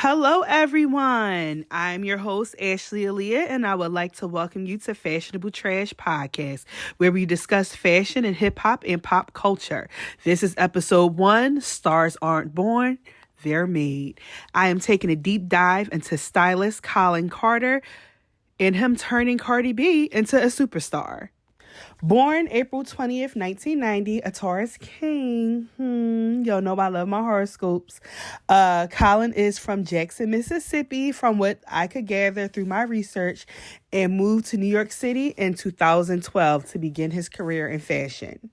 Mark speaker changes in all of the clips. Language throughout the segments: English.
Speaker 1: Hello, everyone. I'm your host, Ashley Aliyah, and I would like to welcome you to Fashionable Trash Podcast, where we discuss fashion and hip hop and pop culture. This is episode 1, Stars Aren't Born, They're Made. I am taking a deep dive into stylist Kollin Carter and him turning Cardi B into a superstar. Born April 20th, 1990, a Taurus King. Y'all know I love my horoscopes. Kollin is from Jackson, Mississippi, from what I could gather through my research, and moved to New York City in 2012 to begin his career in fashion.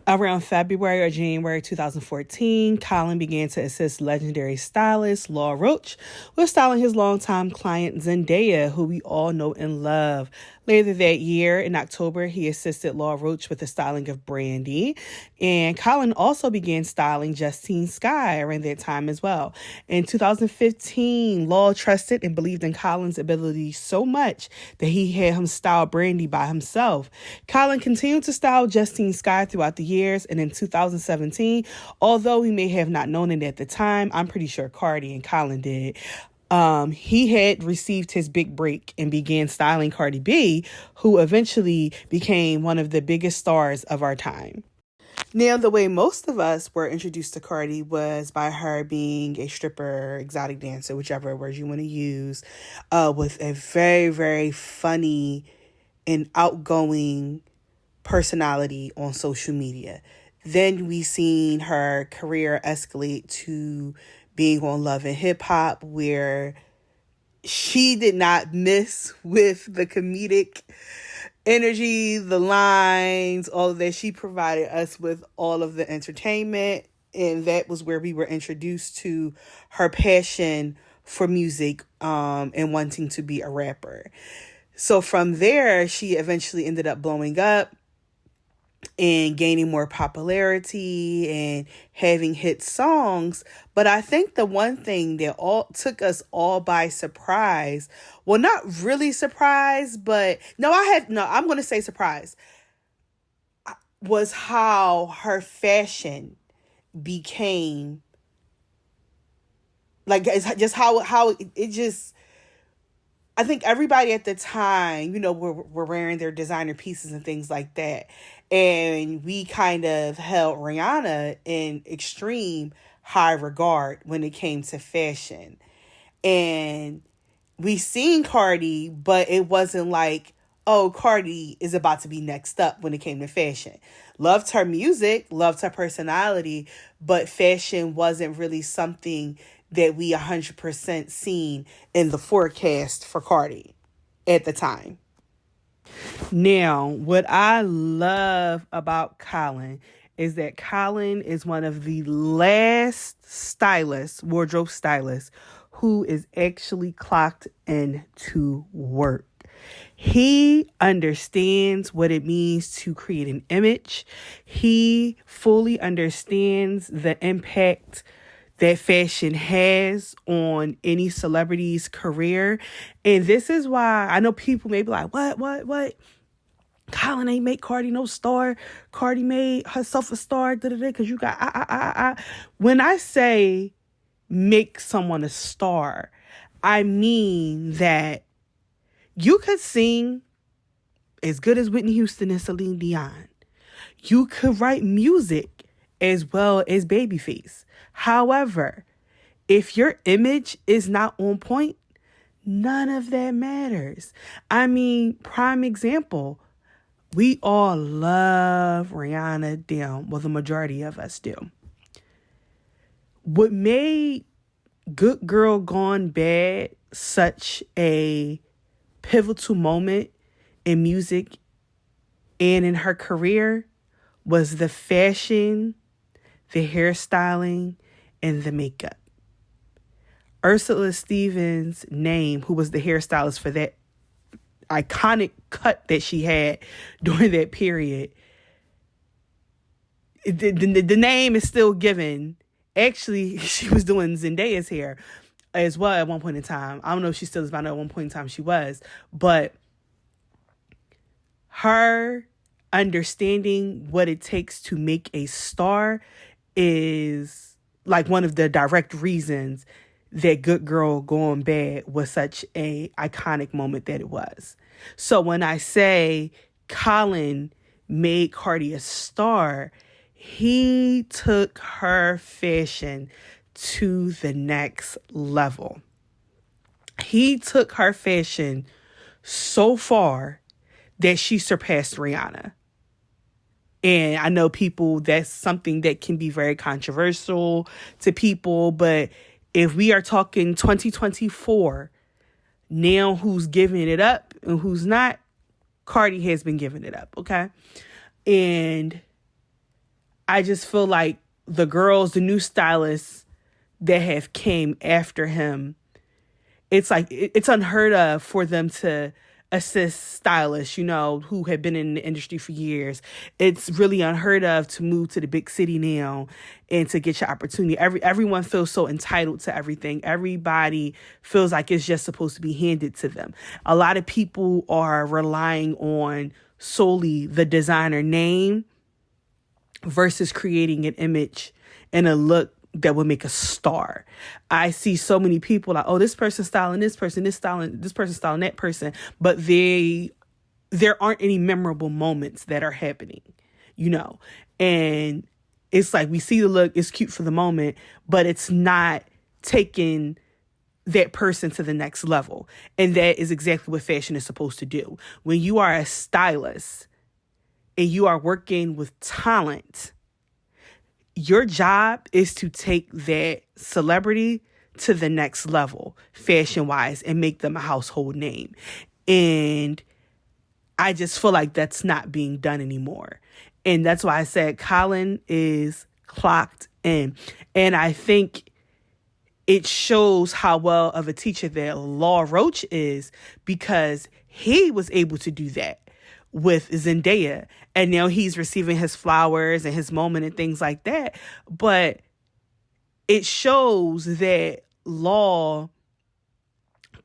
Speaker 1: Around February or January 2014, Kollin began to assist legendary stylist Law Roach with styling his longtime client Zendaya, who we all know and love. Later that year, in October, he assisted Law Roach with the styling of Brandy, and Kollin also began styling Justine Skye around that time as well. In 2015, Law trusted and believed in Kollin's ability so much that he had him style Brandy by himself. Kollin continued to style Justine Skye throughout the years, and in 2017, although we may have not known it at the time, I'm pretty sure Cardi and Kollin did. He had received his big break and began styling Cardi B, who eventually became one of the biggest stars of our time. Now, the way most of us were introduced to Cardi was by her being a stripper, exotic dancer, whichever word you want to use, with a very, very funny and outgoing personality on social media. Then we seen her career escalate to being on Love and Hip Hop, where she did not miss with the comedic energy, the lines, all of that. She provided us with all of the entertainment, and that was where we were introduced to her passion for music and wanting to be a rapper. So from there, she eventually ended up blowing up and gaining more popularity and having hit songs. But I think the one thing that took us all by surprise, well, not really surprise, but I'm going to say surprise, was how her fashion became, like, it's just how it just, I think everybody at the time, were wearing their designer pieces and things like that. And we kind of held Rihanna in extreme high regard when it came to fashion. And we seen Cardi, but it wasn't like, oh, Cardi is about to be next up when it came to fashion. Loved her music, loved her personality, but fashion wasn't really something that we 100% seen in the forecast for Cardi at the time. Now, what I love about Kollin is that Kollin is one of the last wardrobe stylists, who is actually clocked into work. He understands what it means to create an image. He fully understands the impact that fashion has on any celebrity's career. And this is why I know people may be like, what? Kollin ain't make Cardi no star. Cardi made herself a star, because you got, When I say make someone a star, I mean that you could sing as good as Whitney Houston and Celine Dion. You could write music as well as Babyface. However, if your image is not on point, none of that matters. I mean, prime example, we all love Rihanna, well, the majority of us do. What made Good Girl Gone Bad such a pivotal moment in music and in her career was the fashion, the hairstyling, and the makeup. Ursula Stevens' name, who was the hairstylist for that iconic cut that she had during that period, the name is still given. Actually, she was doing Zendaya's hair as well at one point in time. I don't know if she still is, but I know at one point in time she was. But her understanding what it takes to make a star is like one of the direct reasons that good girl going bad was such a iconic moment that it was. So when I say Kollin made Cardi a star, he took her fashion to the next level. He took her fashion so far that she surpassed Rihanna. And I know people, that's something that can be very controversial to people, but if we are talking 2024, now who's giving it up and who's not, Cardi has been giving it up, okay? And I just feel like the girls, the new stylists that have came after him, it's like, it's unheard of for them to assist stylists, who have been in the industry for years. It's really unheard of to move to the big city now and to get your opportunity. Everyone feels so entitled to everything. Everybody feels like it's just supposed to be handed to them. A lot of people are relying on solely the designer name versus creating an image and a look that would make a star. I see so many people like, oh, this person's styling this person, this person's styling that person, but there aren't any memorable moments that are happening, and it's like we see the look, it's cute for the moment, but it's not taking that person to the next level. And that is exactly what fashion is supposed to do. When you are a stylist and you are working with talent, your job is to take that celebrity to the next level, fashion-wise, and make them a household name. And I just feel like that's not being done anymore. And that's why I said Kollin is clocked in. And I think it shows how well of a teacher that Law Roach is, because he was able to do that with Zendaya, and now he's receiving his flowers and his moment and things like that. But it shows that Law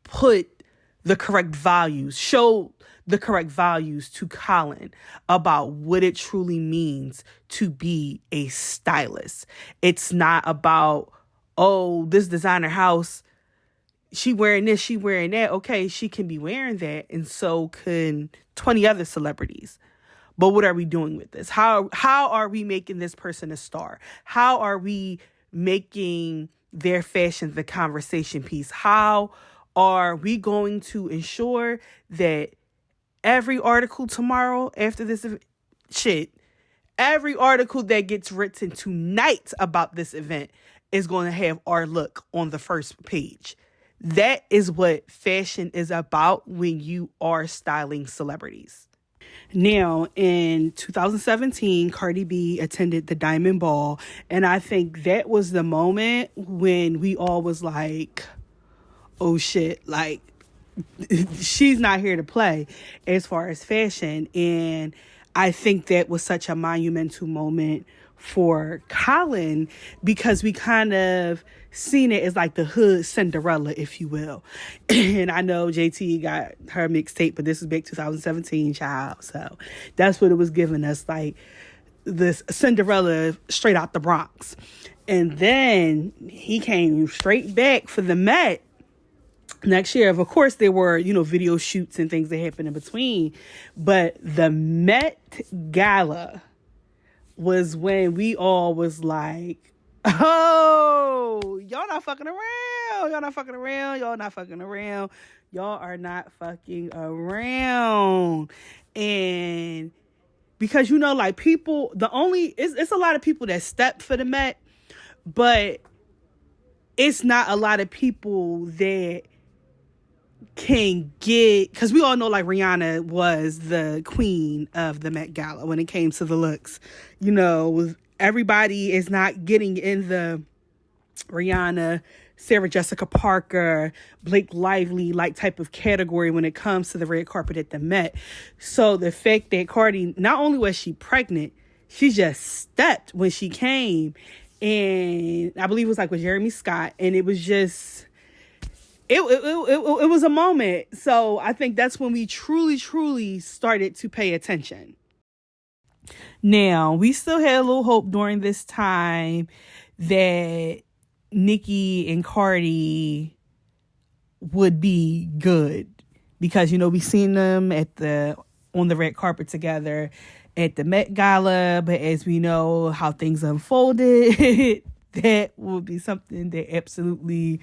Speaker 1: put the correct values, showed the correct values to Kollin about what it truly means to be a stylist. It's not about, oh, this designer house, she wearing this, she wearing that. Okay, she can be wearing that, and so can 20 other celebrities. But what are we doing with this? How are we making this person a star? How are we making their fashion the conversation piece? How are we going to ensure that every article tomorrow after this every article that gets written tonight about this event is going to have our look on the first page? That is what fashion is about when you are styling celebrities. Now, in 2017, Cardi B attended the Diamond Ball, and I think that was the moment when we all was like, oh shit, like, she's not here to play as far as fashion. And I think that was such a monumental moment for Kollin, because we kind of seen it as like the hood Cinderella, if you will. And I know JT got her mixtape, but this is back 2017, child. So that's what it was giving us, like this Cinderella straight out the Bronx. And then he came straight back for the Met next year. Of course, there were, video shoots and things that happened in between. But the Met Gala was when we all was like, oh, y'all not fucking around. Y'all not fucking around. Y'all not fucking around. Y'all are not fucking around. And because, like people, it's a lot of people that step for the Met, but it's not a lot of people that can get, because we all know like Rihanna was the queen of the Met Gala when it came to the looks. Everybody is not getting in the Rihanna, Sarah Jessica Parker, Blake Lively like type of category when it comes to the red carpet at the Met. So the fact that Cardi, not only was she pregnant, she just stepped when she came, and I believe it was like with Jeremy Scott, and it was just, it was a moment. So I think that's when we truly started to pay attention. Now, we still had a little hope during this time that Nicki and Cardi would be good because, we seen them on the red carpet together at the Met Gala, but as we know how things unfolded, that would be something that absolutely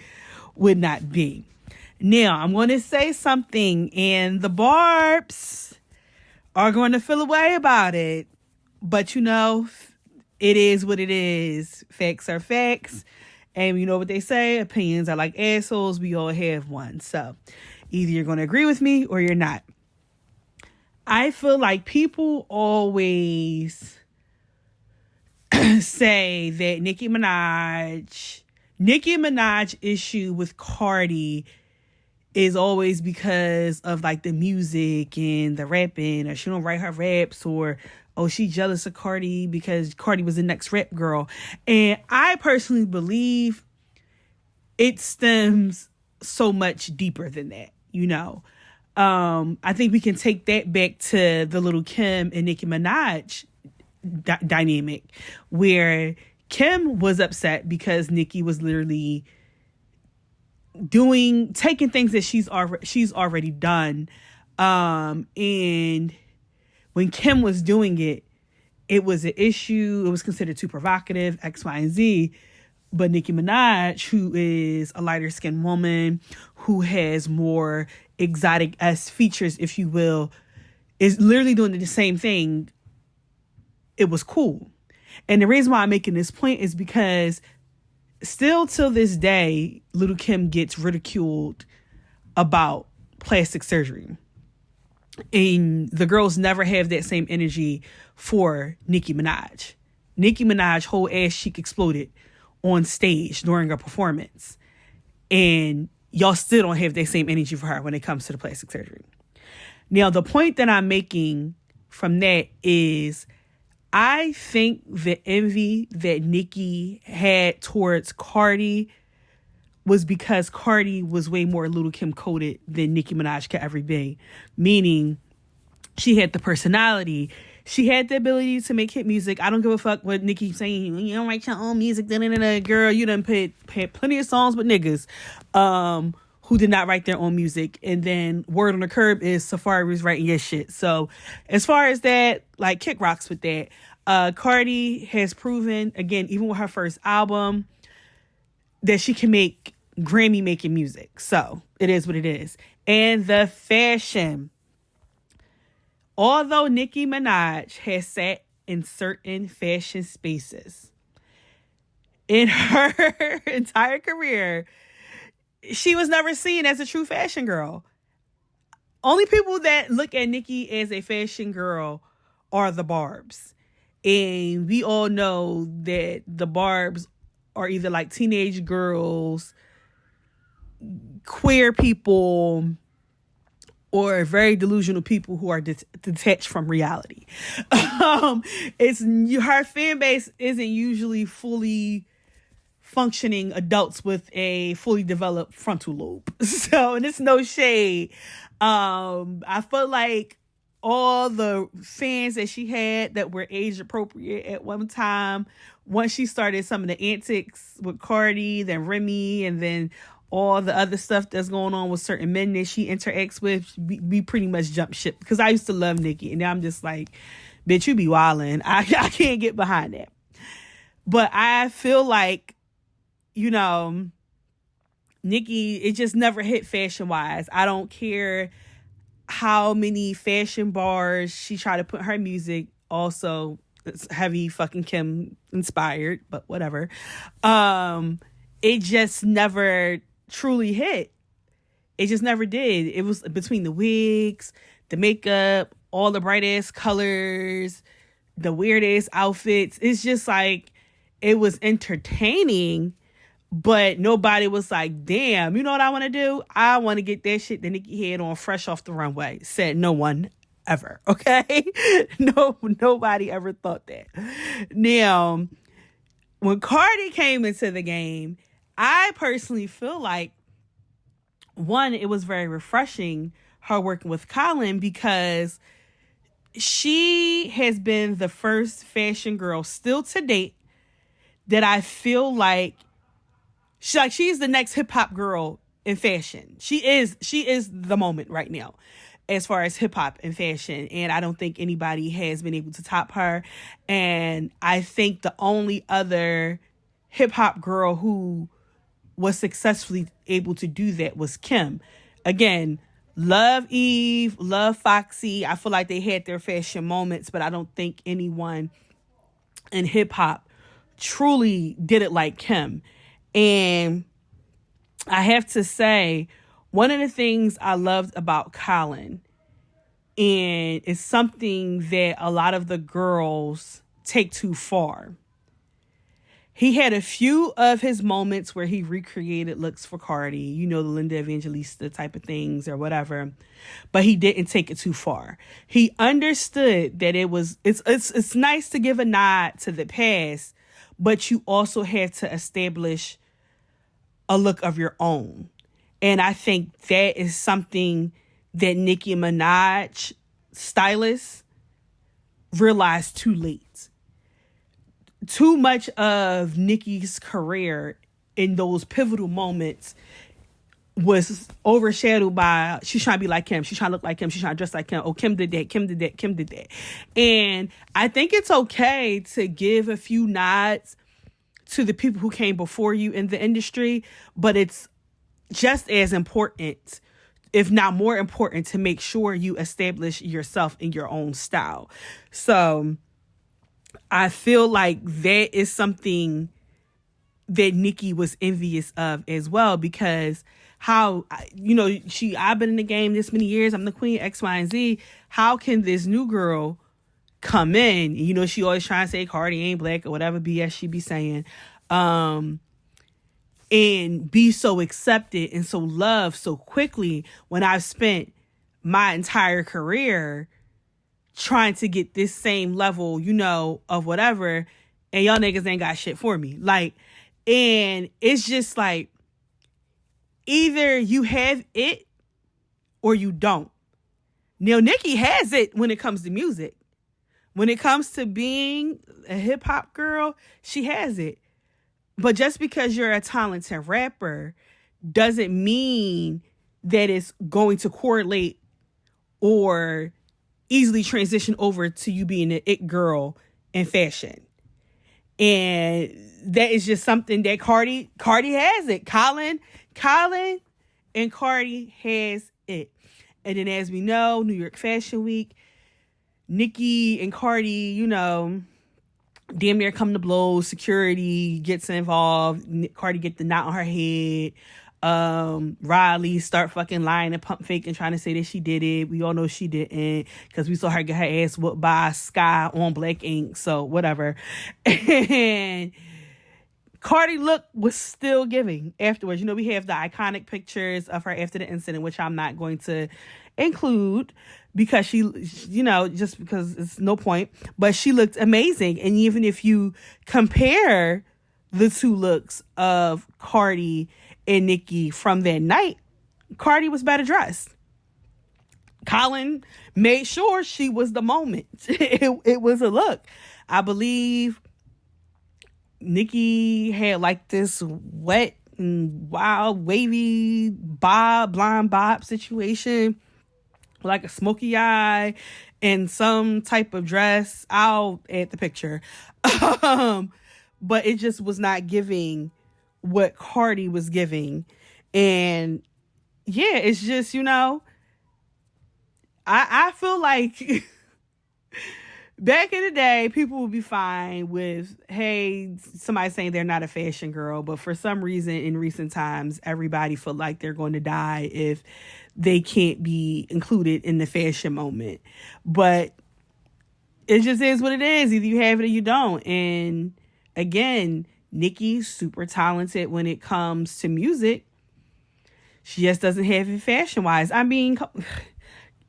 Speaker 1: would not be. Now, I'm going to say something, and the barbs are going to feel a way about it, but it is what it is. Facts are facts. And you know what they say, opinions are like assholes. We all have one. So either you're going to agree with me or you're not. I feel like people always say that Nicki Minaj issue with Cardi is always because of like the music and the rapping, or she don't write her raps, or she jealous of Cardi because Cardi was the next rap girl. And I personally believe it stems so much deeper than that, I think we can take that back to the Little Kim and Nicki Minaj dynamic, where Kim was upset because Nicki was literally taking things that she's already done. And when Kim was doing it, it was an issue. It was considered too provocative, X, Y, and Z. But Nicki Minaj, who is a lighter skinned woman, who has more exotic-esque features, if you will, is literally doing the same thing. It was cool. And the reason why I'm making this point is because still till this day, Little Kim gets ridiculed about plastic surgery. And the girls never have that same energy for Nicki Minaj. Nicki Minaj whole ass cheek exploded on stage during a performance. And y'all still don't have that same energy for her when it comes to the plastic surgery. Now, the point that I'm making from that is I think the envy that Nicki had towards Cardi was because Cardi was way more Little Kim coded than Nicki Minaj could ever be. Meaning, she had the personality. She had the ability to make hit music. I don't give a fuck what Nicki's saying. You don't write your own music. Girl, you done had plenty of songs with niggas who did not write their own music. And then word on the curb is Safari was writing your shit. So as far as that, like, kick rocks with that. Cardi has proven, again, even with her first album, that she can make Grammy making music. So it is what it is. And the fashion. Although Nicki Minaj has sat in certain fashion spaces in her entire career, she was never seen as a true fashion girl. Only people that look at Nicki as a fashion girl are the barbs. And we all know that the barbs are either like teenage girls, queer people, or very delusional people who are detached from reality. It's her fan base isn't usually fully functioning adults with a fully developed frontal lobe. So, and it's no shade. I feel like all the fans that she had that were age appropriate at one time, once she started some of the antics with Cardi, then Remy, and then all the other stuff that's going on with certain men that she interacts with, we pretty much jump ship. Because I used to love Nicki, and now I'm just like, bitch, you be wildin'. I can't get behind that. But I feel like, Nicki, it just never hit fashion-wise. I don't care how many fashion bars she tried to put her music. Also, it's heavy fucking Kim inspired, but whatever. It just never truly hit. It just never did. It was between the wigs, the makeup, all the bright ass colors, the weird ass outfits. It's just like, it was entertaining, but nobody was like, damn, you know what I want to do? I want to get that shit that Nicki had on fresh off the runway. Said no one ever. Okay. Nobody ever thought that. Now, when Cardi came into the game, I personally feel like, one, it was very refreshing, her working with Kollin, because she has been the first fashion girl still to date that I feel like She's the next hip hop girl in fashion. She is the moment right now as far as hip hop and fashion. And I don't think anybody has been able to top her. And I think the only other hip hop girl who was successfully able to do that was Kim. Again, love Eve, love Foxy. I feel like they had their fashion moments, but I don't think anyone in hip hop truly did it like Kim. And I have to say, one of the things I loved about Kollin, and it's something that a lot of the girls take too far. He had a few of his moments where he recreated looks for Cardi, you know, the Linda Evangelista type of things or whatever, but he didn't take it too far. He understood that it's nice to give a nod to the past, but you also have to establish a look of your own. And I think that is something that Nicki Minaj, stylist, realized too late. Too much of Nicki's career in those pivotal moments was overshadowed by she's trying to be like Kim, she's trying to look like Kim, she's trying to dress like Kim. Oh, Kim did that, Kim did that, Kim did that. And I think it's okay to give a few nods to the people who came before you in the industry, but it's just as important, if not more important, to make sure you establish yourself in your own style. So I feel like that is something that Nicki was envious of as well, because how, you know, I've been in the game this many years, I'm the queen, X, Y, and Z. How can this new girl come in? You know, she always trying to say Cardi ain't black or whatever BS she be saying, and be so accepted and so loved so quickly when I've spent my entire career trying to get this same level, you know, of whatever, and y'all niggas ain't got shit for me. Like, and it's just like, either you have it or you don't. Now, Nicki has it when it comes to music. When it comes to being a hip hop girl, she has it. But just because you're a talented rapper doesn't mean that it's going to correlate or easily transition over to you being an it girl in fashion. And that is just something that Cardi has it. Kollin and Cardi has it. And then, as we know, New York Fashion Week, Nicki and Cardi, you know, damn near come to blows. Security gets involved. Cardi get the knot on her head. Riley start fucking lying and pump fake and trying to say that she did it. We all know she didn't, because we saw her get her ass whooped by Sky on black ink. So whatever. And Cardi look was still giving afterwards. You know, we have the iconic pictures of her after the incident, which I'm not going to include because she, you know, just because it's no point, but she looked amazing. And even if you compare the two looks of Cardi and Nicki from that night, Cardi was better dressed. Kollin made sure she was the moment. It was a look. I believe Nicki had like this wet and wild, wavy blonde bob situation, like a smoky eye and some type of dress. I'll add the picture. But it just was not giving what Cardi was giving. And yeah, it's just, you know, I feel like back in the day, people would be fine with, hey, somebody saying they're not a fashion girl. But for some reason in recent times, everybody feel like they're going to die if they can't be included in the fashion moment. But it just is what it is. Either you have it or you don't. And again, Nicki's super talented when it comes to music. She just doesn't have it fashion-wise. I mean,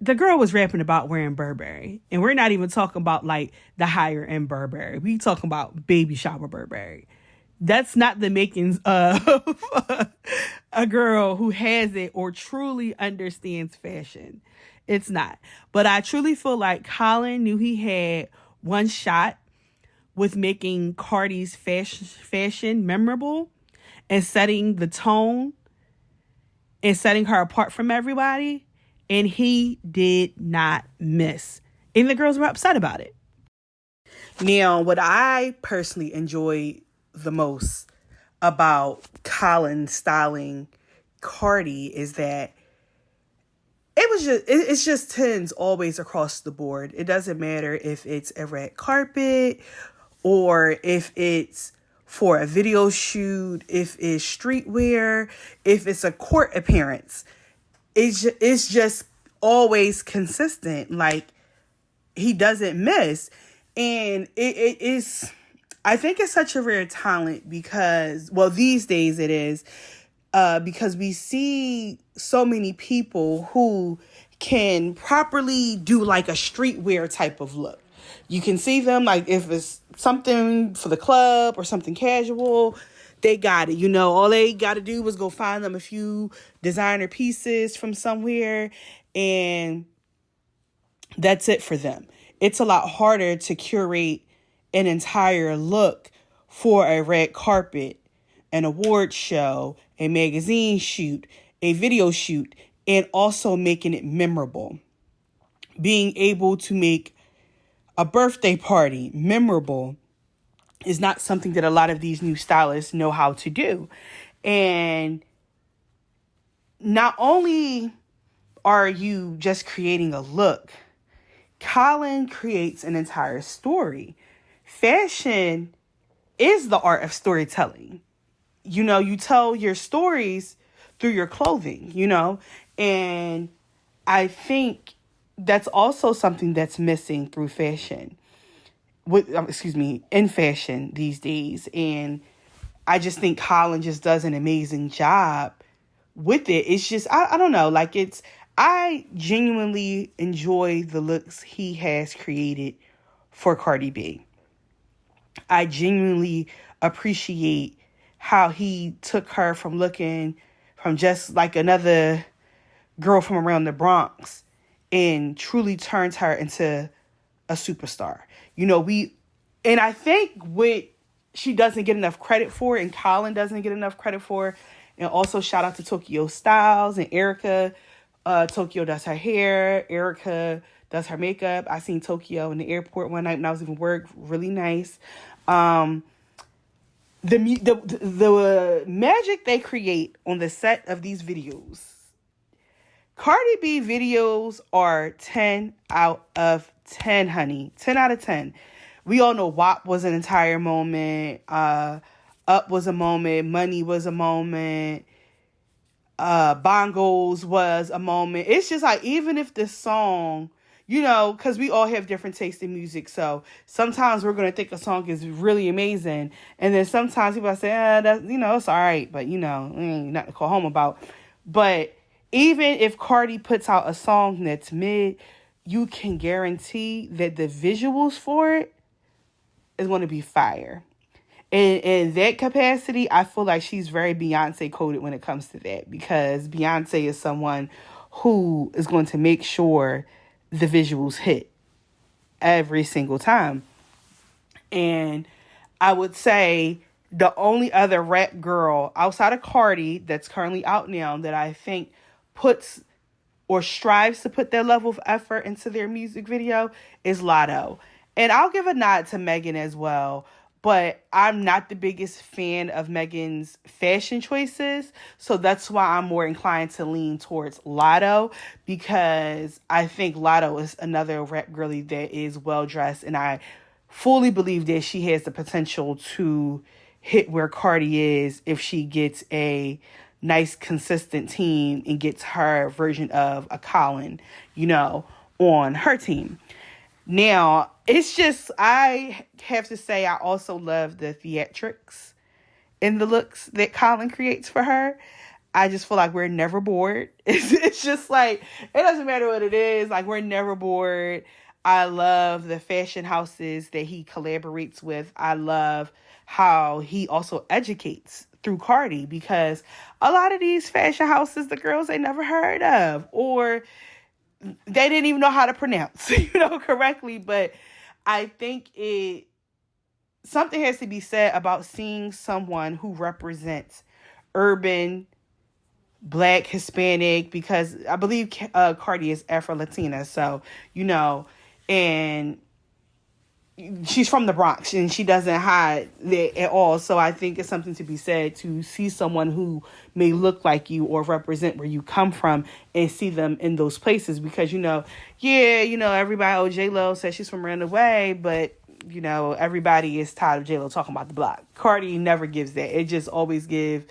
Speaker 1: the girl was rapping about wearing Burberry. And we're not even talking about, like, the higher-end Burberry. We talking about baby shower Burberry. That's not the makings of a girl who has it or truly understands fashion. It's not. But I truly feel like Kollin knew he had one shot with making Cardi's fashion memorable. and setting the tone and setting her apart from everybody. And he did not miss. And the girls were upset about it. Now, what I personally enjoy the most about Kollin styling Cardi is that it's just tens always across the board. It doesn't matter if it's a red carpet or if it's for a video shoot, if it's streetwear, if it's a court appearance. It's just always consistent. Like, he doesn't miss. And it is, I think it's such a rare talent because, well, these days it is, because we see so many people who can properly do like a streetwear type of look. You can see them, like, if it's something for the club or something casual, they got it. You know, all they got to do was go find them a few designer pieces from somewhere, and that's it for them. It's a lot harder to curate an entire look for a red carpet, an award show, a magazine shoot, a video shoot, and also making it memorable. Being able to make a birthday party memorable is not something that a lot of these new stylists know how to do. And not only are you just creating a look, Kollin creates an entire story. Fashion is the art of storytelling. You know, you tell your stories through your clothing, you know, and I think that's also something that's missing through fashion. In fashion these days. And I just think Kollin just does an amazing job with it. It's just, I don't know, like, I genuinely enjoy the looks he has created for Cardi B. I genuinely appreciate how he took her from looking from just like another girl from around the Bronx and truly turned her into a superstar. You know, and I think what she doesn't get enough credit for, and Kollin doesn't get enough credit for, and also shout out to Tokyo Styles and Erica. Tokyo does her hair, Erica does her makeup. I seen Tokyo in the airport one night when I was leaving work. Really nice. The magic they create on the set of these videos. Cardi B videos are 10 out of 10, honey. 10 out of 10. We all know WAP was an entire moment. Up was a moment. Money was a moment. Bongos was a moment. It's just like, even if the song, you know, because we all have different tastes in music. So sometimes we're going to think a song is really amazing. And then sometimes people say, that, you know, it's all right. But, you know, ain't nothing to call home about. But even if Cardi puts out a song that's mid, you can guarantee that the visuals for it is going to be fire. And in that capacity, I feel like she's very Beyonce coded when it comes to that, because Beyonce is someone who is going to make sure the visuals hit every single time. And I would say the only other rap girl outside of Cardi that's currently out now that I think puts or strives to put their level of effort into their music video is Lotto. And I'll give a nod to Megan as well. But I'm not the biggest fan of Megan's fashion choices. So that's why I'm more inclined to lean towards Lotto, because I think Lotto is another rap girly that is well dressed. And I fully believe that she has the potential to hit where Cardi is if she gets a nice, consistent team and gets her version of a Kollin, you know, on her team. Now, it's just, I have to say, I also love the theatrics in the looks that Kollin creates for her. I just feel like we're never bored. It's just like, it doesn't matter what it is. Like, we're never bored. I love the fashion houses that he collaborates with. I love how he also educates through Cardi, because a lot of these fashion houses, the girls ain't never heard of, or they didn't even know how to pronounce, correctly. But I think something has to be said about seeing someone who represents urban, Black, Hispanic, because I believe Cardi is Afro-Latina. So, and she's from the Bronx and she doesn't hide that at all. So I think it's something to be said to see someone who may look like you or represent where you come from and see them in those places, because, everybody, J-Lo says she's from around the way, but, everybody is tired of J-Lo talking about the block. Cardi never gives that. It just always gives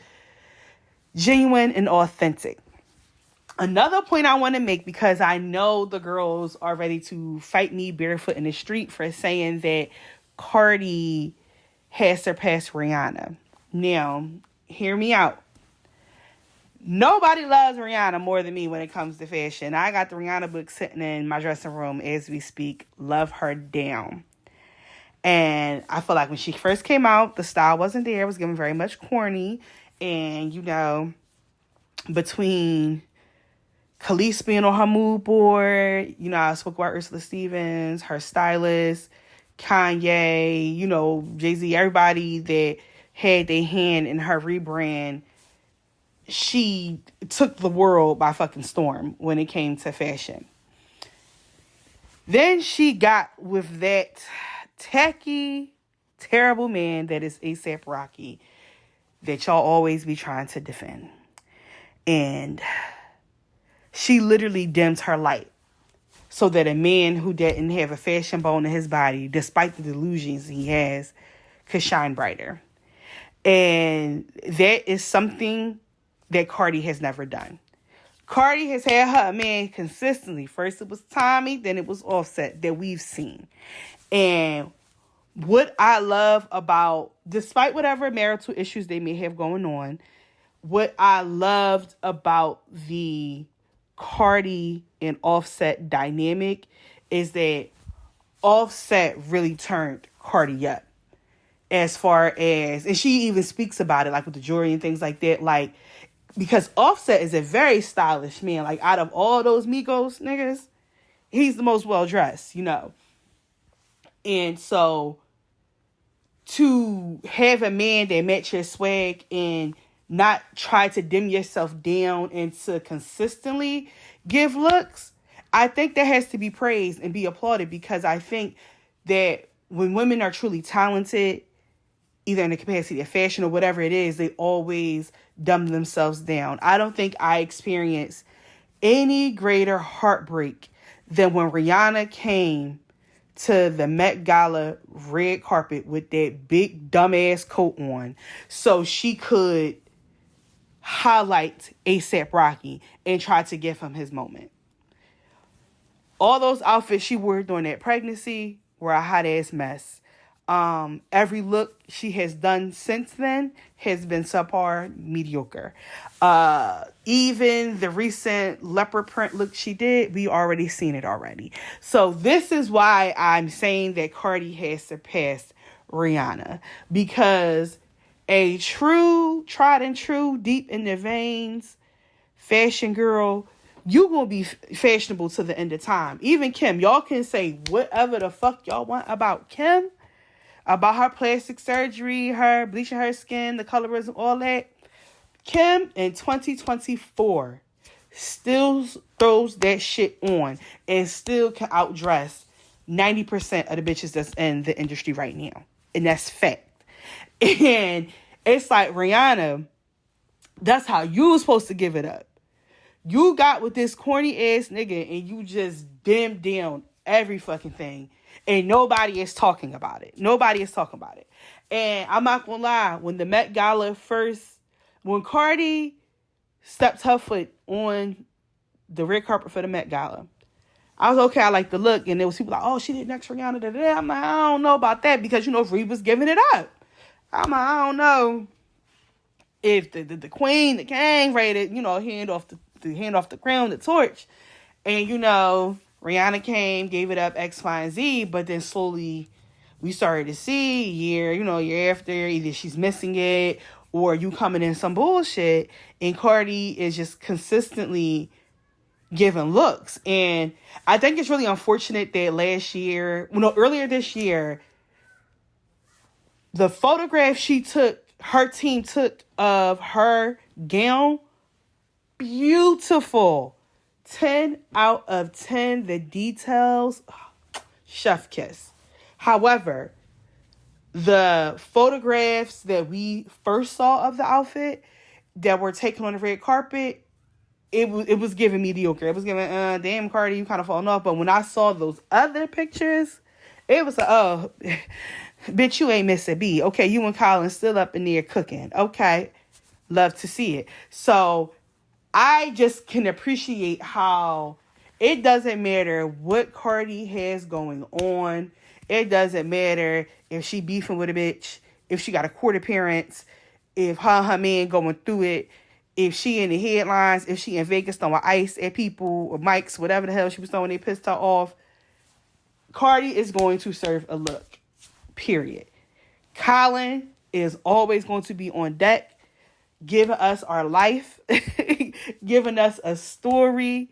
Speaker 1: genuine and authentic. Another point I want to make, because I know the girls are ready to fight me barefoot in the street for saying that Cardi has surpassed Rihanna. Now, hear me out. Nobody loves Rihanna more than me when it comes to fashion. I got the Rihanna book sitting in my dressing room as we speak. Love her down. And I feel like when she first came out, the style wasn't there. It was giving very much corny. And, between Khalees being on her mood board, I spoke about Ursula Stevens, her stylist, Kanye, Jay-Z, everybody that had their hand in her rebrand, she took the world by fucking storm when it came to fashion. Then she got with that tacky, terrible man that is A$AP Rocky that y'all always be trying to defend. And she literally dimmed her light so that a man who didn't have a fashion bone in his body, despite the delusions he has, could shine brighter. And that is something that Cardi has never done. Cardi has had her man consistently. First it was Tommy, then it was Offset that we've seen. And what I love about, despite whatever marital issues they may have going on, what I loved about the Cardi and Offset dynamic is that Offset really turned Cardi up, as far as, and she even speaks about it, like with the jewelry and things like that, like, because Offset is a very stylish man. Like, out of all those Migos niggas, he's the most well-dressed, And so, to have a man that match your swag and not try to dim yourself down and to consistently give looks, I think that has to be praised and be applauded, because I think that when women are truly talented, either in the capacity of fashion or whatever it is, they always dumb themselves down. I don't think I experienced any greater heartbreak than when Rihanna came to the Met Gala red carpet with that big dumbass coat on so she could highlight A$AP Rocky and try to give him his moment. All those outfits she wore during that pregnancy were a hot ass mess. Every look she has done since then has been subpar, mediocre. Even the recent leopard print look she did, we already seen it already. So this is why I'm saying that Cardi has surpassed Rihanna, because a true, tried and true, deep in the veins fashion girl, you gonna be fashionable to the end of time. Even Kim, y'all can say whatever the fuck y'all want about Kim, about her plastic surgery, her bleaching her skin, the colorism, all that. Kim in 2024 still throws that shit on and still can outdress 90% of the bitches that's in the industry right now. And that's fact. And it's like, Rihanna, that's how you was supposed to give it up. You got with this corny ass nigga and you just dimmed down every fucking thing. And nobody is talking about it. Nobody is talking about it. And I'm not gonna lie, when the Met Gala when Cardi stepped her foot on the red carpet for the Met Gala, I was okay, I like the look. And there was people like, oh, she did next Rihanna. Da, da, da. I'm like, I don't know about that, because, Ree was giving it up. I'm like, I don't know if the queen, the king, ready to, hand off the crown, the torch. And, Rihanna came, gave it up, X, Y, and Z, but then slowly we started to see year after, either she's missing it or you coming in some bullshit, and Cardi is just consistently giving looks. And I think it's really unfortunate that earlier this year, the photograph she took her team took of her gown. Beautiful. 10 out of 10. The details, chef kiss. However, the photographs that we first saw of the outfit that were taken on the red carpet, it was giving mediocre. It was giving, damn, Cardi, you kind of falling off. But when I saw those other pictures, it was like, oh, bitch, you ain't miss a beat. Okay, you and Kollin still up in there cooking. Okay, love to see it. So I just can appreciate how it doesn't matter what Cardi has going on. It doesn't matter if she beefing with a bitch, if she got a court appearance, if her man going through it, if she in the headlines, if she in Vegas throwing ice at people or mics, whatever the hell she was throwing, they pissed her off. Cardi is going to serve a look, period. Kollin is always going to be on deck, giving us our life, giving us a story,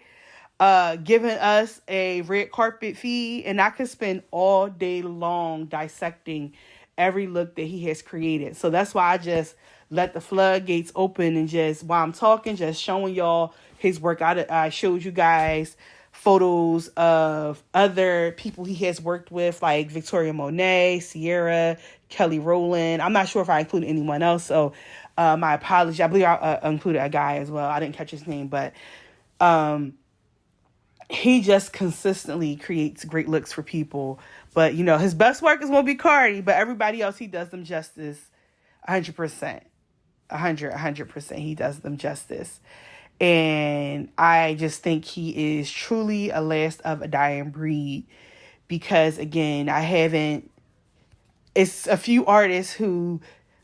Speaker 1: giving us a red carpet feed. And I could spend all day long dissecting every look that he has created. So that's why I just let the floodgates open and just, while I'm talking, just showing y'all his work. I showed you guys photos of other people he has worked with, like Victoria Monet, Sierra, Kelly Rowland. I'm not sure if I included anyone else, so my apology. I believe I included a guy as well. I didn't catch his name, but he just consistently creates great looks for people. But, you know, his best work is going to be Cardi, but everybody else, he does them justice 100%. 100%. He does them justice. And I just think he is truly a last of a dying breed because, again, it's a few artists who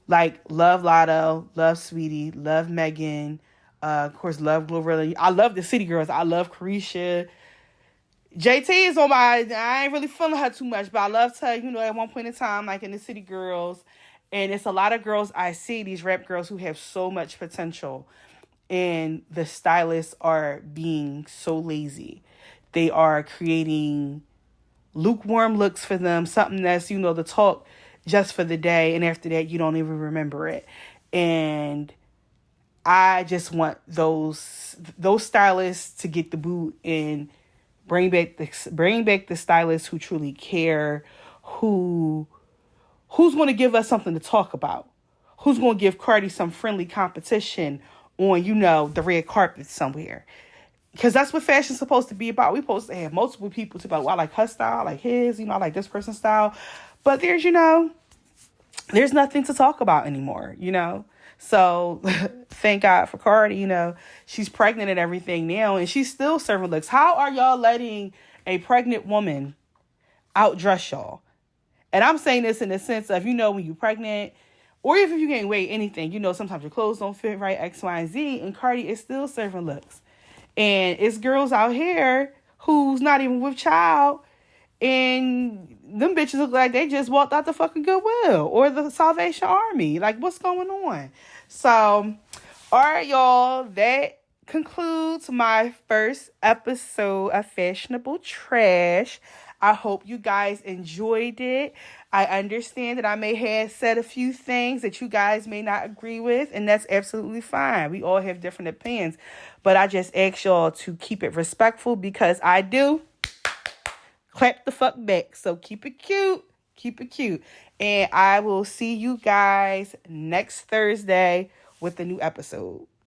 Speaker 1: like love Lotto, love Sweetie, love Megan, of course, love Glorilla. I love the City Girls. I love Carisha. JT is on my, I ain't really feeling her too much, but I loved her, you know, at one point in time, like in the City Girls. And it's a lot of girls I see, these rap girls who have so much potential. And the stylists are being so lazy. They are creating lukewarm looks for them, something that's, you know, the talk just for the day. And after that, you don't even remember it. And I just want those stylists to get the boot and bring back the stylists who truly care, who's going to give us something to talk about, who's going to give Cardi some friendly competition on, you know, the red carpet somewhere. Because that's what fashion's supposed to be about. We're supposed to have multiple people to about, well, I like her style, I like his, you know, I like this person's style. But there's nothing to talk about anymore, you know. So thank God for Cardi, you know. She's pregnant and everything now, and she's still serving looks. How are y'all letting a pregnant woman outdress y'all? And I'm saying this in the sense of, you know, when you're pregnant, or even if you gain weight, anything, you know, sometimes your clothes don't fit right, X, Y, and Z, and Cardi is still serving looks. And it's girls out here who's not even with child, and them bitches look like they just walked out the fucking Goodwill or the Salvation Army. Like, what's going on? So, all right, y'all, that concludes my first episode of Fashionable Trash. I hope you guys enjoyed it. I understand that I may have said a few things that you guys may not agree with, and that's absolutely fine. We all have different opinions, but I just ask y'all to keep it respectful because I do clap the fuck back. So keep it cute. Keep it cute. And I will see you guys next Thursday with a new episode.